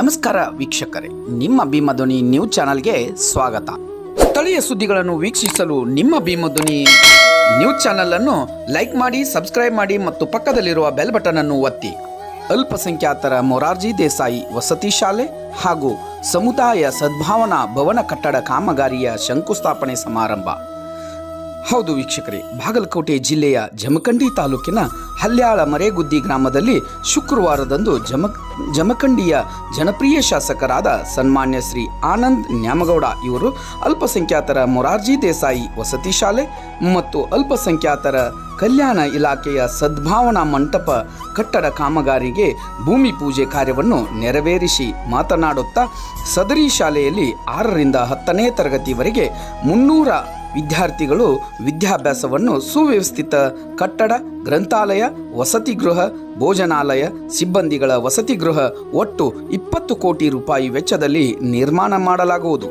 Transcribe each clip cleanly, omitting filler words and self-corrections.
ನಮಸ್ಕಾರ ವೀಕ್ಷಕರೇ, ನಿಮ್ಮ ಭೀಮಧ್ವನಿ ನ್ಯೂಸ್ ಚಾನಲ್ಗೆ ಸ್ವಾಗತ. ಸ್ಥಳೀಯ ಸುದ್ದಿಗಳನ್ನು ವೀಕ್ಷಿಸಲು ನಿಮ್ಮ ಭೀಮಧ್ವನಿ ನ್ಯೂಸ್ ಚಾನಲ್ ಅನ್ನು ಲೈಕ್ ಮಾಡಿ, ಸಬ್ಸ್ಕ್ರೈಬ್ ಮಾಡಿ ಮತ್ತು ಪಕ್ಕದಲ್ಲಿರುವ ಬೆಲ್ ಬಟನ್ ಅನ್ನು ಒತ್ತಿ. ಅಲ್ಪಸಂಖ್ಯಾತರ ಮೊರಾರ್ಜಿ ದೇಸಾಯಿ ವಸತಿ ಶಾಲೆ ಹಾಗೂ ಸಮುದಾಯ ಸದ್ಭಾವನಾ ಭವನ ಕಟ್ಟಡ ಕಾಮಗಾರಿಯ ಶಂಕುಸ್ಥಾಪನೆ ಸಮಾರಂಭ. ಹೌದು ವೀಕ್ಷಕರೇ, ಬಾಗಲಕೋಟೆ ಜಿಲ್ಲೆಯ ಜಮಖಂಡಿ ತಾಲೂಕಿನ ಹಲ್ಯಾಳ ಮರೇಗುದ್ದಿ ಗ್ರಾಮದಲ್ಲಿ ಶುಕ್ರವಾರದಂದು ಜಮಖಂಡಿಯ ಜನಪ್ರಿಯ ಶಾಸಕರಾದ ಸನ್ಮಾನ್ಯ ಶ್ರೀ ಆನಂದ್ ನ್ಯಾಮಗೌಡ ಇವರು ಅಲ್ಪಸಂಖ್ಯಾತರ ಮೊರಾರ್ಜಿ ದೇಸಾಯಿ ವಸತಿ ಶಾಲೆ ಮತ್ತು ಅಲ್ಪಸಂಖ್ಯಾತರ ಕಲ್ಯಾಣ ಇಲಾಖೆಯ ಸದ್ಭಾವನಾ ಮಂಟಪ ಕಟ್ಟಡ ಕಾಮಗಾರಿಗೆ ಭೂಮಿ ಪೂಜೆ ಕಾರ್ಯವನ್ನು ನೆರವೇರಿಸಿ ಮಾತನಾಡುತ್ತಾ, ಸದರಿ ಶಾಲೆಯಲ್ಲಿ 6ರಿಂದ 10ನೇ ತರಗತಿವರೆಗೆ 300 ವಿದ್ಯಾರ್ಥಿಗಳು ವಿದ್ಯಾಭ್ಯಾಸವನ್ನು ಸುವ್ಯವಸ್ಥಿತ ಕಟ್ಟಡ, ಗ್ರಂಥಾಲಯ, ವಸತಿ ಗೃಹ, ಭೋಜನಾಲಯ, ಸಿಬ್ಬಂದಿಗಳ ವಸತಿ ಗೃಹ ಒಟ್ಟು 20 ಕೋಟಿ ರೂಪಾಯಿ ವೆಚ್ಚದಲ್ಲಿ ನಿರ್ಮಾಣ ಮಾಡಲಾಗುವುದು.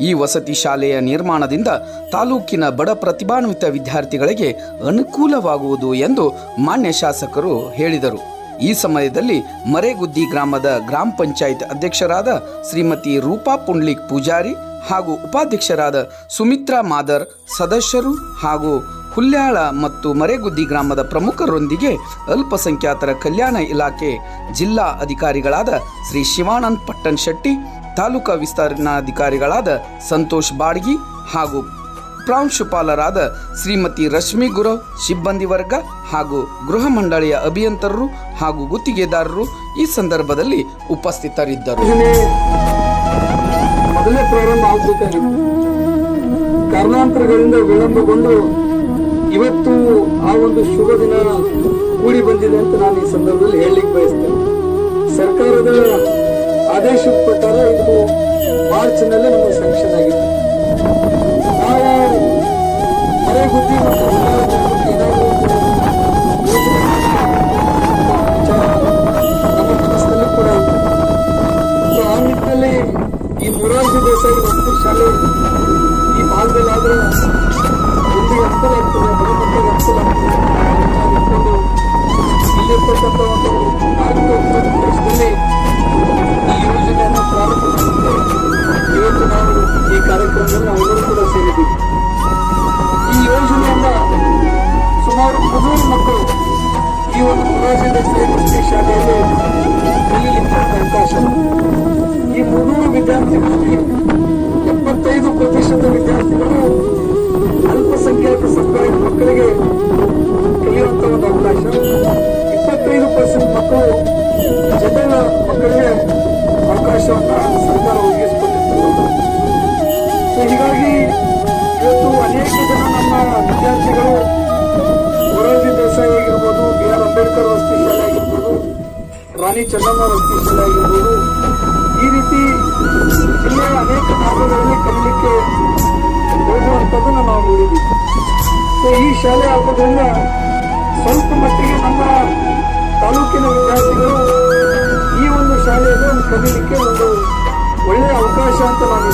ಈ ವಸತಿ ಶಾಲೆಯ ನಿರ್ಮಾಣದಿಂದ ತಾಲೂಕಿನ ಬಡ ಪ್ರತಿಭಾನ್ವಿತ ವಿದ್ಯಾರ್ಥಿಗಳಿಗೆ ಅನುಕೂಲವಾಗುವುದು ಎಂದು ಮಾನ್ಯ ಶಾಸಕರು ಹೇಳಿದರು. ಈ ಸಮಯದಲ್ಲಿ ಮರೇಗುದ್ದಿ ಗ್ರಾಮದ ಗ್ರಾಮ ಪಂಚಾಯತ್ ಅಧ್ಯಕ್ಷರಾದ ಶ್ರೀಮತಿ ರೂಪಾ ಪುಂಡ್ಲಿಕ್ ಪೂಜಾರಿ ಹಾಗೂ ಉಪಾಧ್ಯಕ್ಷರಾದ ಸುಮಿತ್ರಾ ಮಾದರ್, ಸದಸ್ಯರು ಹಾಗೂ ಹುಲ್ಯಾಳ ಮತ್ತು ಮರೇಗುದ್ದಿ ಗ್ರಾಮದ ಪ್ರಮುಖರೊಂದಿಗೆ ಅಲ್ಪಸಂಖ್ಯಾತರ ಕಲ್ಯಾಣ ಇಲಾಖೆ ಜಿಲ್ಲಾ ಅಧಿಕಾರಿಗಳಾದ ಶ್ರೀ ಶಿವಾನಂದ್ ಪಟ್ಟಣ್ ಶೆಟ್ಟಿ, ತಾಲೂಕಾ ವಿಸ್ತರಣಾಧಿಕಾರಿಗಳಾದ ಸಂತೋಷ್ ಬಾಡ್ಗಿ ಹಾಗೂ ಪ್ರಾಂಶುಪಾಲರಾದ ಶ್ರೀಮತಿ ರಶ್ಮಿ ಗುರವ್, ಸಿಬ್ಬಂದಿ ವರ್ಗ ಹಾಗೂ ಗೃಹ ಮಂಡಳಿಯ ಅಭಿಯಂತರರು ಹಾಗೂ ಗುತ್ತಿಗೆದಾರರು ಈ ಸಂದರ್ಭದಲ್ಲಿ ಉಪಸ್ಥಿತರಿದ್ದರು. ಮೊದಲೇ ಪ್ರಾರಂಭ ಆಗಬೇಕಾಗಿತ್ತು. ಕಾರಣಾಂತರಗಳಿಂದ ವಿಳಂಬಗೊಂಡು ಇವತ್ತು ಆ ಒಂದು ಶುಭ ದಿನ ಕೂಡಿ ಬಂದಿದೆ ಅಂತ ನಾನು ಈ ಸಂದರ್ಭದಲ್ಲಿ ಹೇಳಲಿಕ್ಕೆ ಬಯಸ್ತೇನೆ. ಸರ್ಕಾರದ ಆದೇಶದ ಪ್ರಕಾರ ಇದು ಮಾರ್ಚ್ನಲ್ಲೇ ನಮಗೆ ಸ್ಯಾಂಕ್ಷನ್ ಆಗಿತ್ತು. ನಾವು ಮರೇಗುದ್ದಿ ಮತ್ತು ನಮ್ಮ ಮನಸ್ಸಿನಲ್ಲಿ ಕೂಡ ಇತ್ತು. ಆ ನಿಟ್ಟಿನಲ್ಲಿ ಈ ಮೊರಾರ್ಜಿ ದೇಸಾಯಿ ವಸತಿ ಶಾಲೆ ಈ ಭಾಗದಲ್ಲಾದ್ರೆ ಒಂದು ಅನುಕೂಲ ಆಗ್ತದೆ, ಬಡಮಕ್ಕಳಿಗೆ ಅನುಕೂಲ ಆಗ್ತದೆ ಇಟ್ಕೊಂಡು ಇಲ್ಲಿರ್ತಕ್ಕಂಥ ಒಂದು 4 ವರ್ಷದಲ್ಲಿ ಈ ಯೋಜನೆಯನ್ನು ಪ್ರಾರಂಭ ಮಾಡಿದ್ದೇವೆ. ಇವತ್ತು ನಾವು ಈ ಕಾರ್ಯಕ್ರಮದಲ್ಲಿ ನಾವೆಲ್ಲರೂ ಕೂಡ ಸೇರಿದ್ದೀವಿ. ಈ ಯೋಜನೆಯನ್ನ ಸುಮಾರು 300 ಮಕ್ಕಳು ಈ ಒಂದು ಮೊರಾರ್ಜಿ ದೇಸಾಯಿ ವಸತಿ ಶಾಲೆಯಲ್ಲಿ ಕಲಿಯಲಿಕ್ಕೆ ಅವಕಾಶ. ಈ 300 ವಿದ್ಯಾರ್ಥಿಗಳಲ್ಲಿ 75% ವಿದ್ಯಾರ್ಥಿಗಳು ಅಲ್ಪಸಂಖ್ಯಾತ ಸಮುದಾಯದ ಮಕ್ಕಳಿಗೆ ಕಲಿಯುವಂತ ಒಂದು ಅವಕಾಶ. 25% ಮಕ್ಕಳು ಜನರಲ್ ಮಕ್ಕಳಿಗೆ ಅವಕಾಶವನ್ನ ಸರ್ಕಾರ ಒದಗಿಸಿಕೊಟ್ಟಿರ್ತದೆ. ಹೀಗಾಗಿ ಇವತ್ತು ಅನೇಕ ಜನ ನಮ್ಮ ವಿದ್ಯಾರ್ಥಿಗಳು ಮೊರಾರ್ಜಿ ದೇಸಾಯಿ ಆಗಿರ್ಬೋದು, BR ಅಂಬೇಡ್ಕರ್ ವಸತಿ ಶಾಲೆ ಆಗಿರ್ಬೋದು, ರಾಣಿ ಚೆನ್ನಮ್ಮ ವಸತಿ ಶಾಲೆ ಆಗಿರ್ಬೋದು, ಈ ರೀತಿ ಜಿಲ್ಲೆಯ ಅನೇಕ ಭಾಗಗಳಲ್ಲಿ ಕಲಿಯಲಿಕ್ಕೆ ಹೋಗುವಂಥದ್ದನ್ನು ನಾವು ನೋಡಿದ್ದೀವಿ. ಈ ಶಾಲೆ ಆಗೋದ್ರಿಂದ ಸ್ವಲ್ಪ ಮಟ್ಟಿಗೆ ನಮ್ಮ ತಾಲೂಕಿನ ವಿದ್ಯಾರ್ಥಿಗಳು ಈ ಒಂದು ಶಾಲೆಯಲ್ಲಿ ಕಲಿಯಲಿಕ್ಕೆ ಒಂದು ಒಳ್ಳೆಯ ಅವಕಾಶ ಅಂತ ನಾನು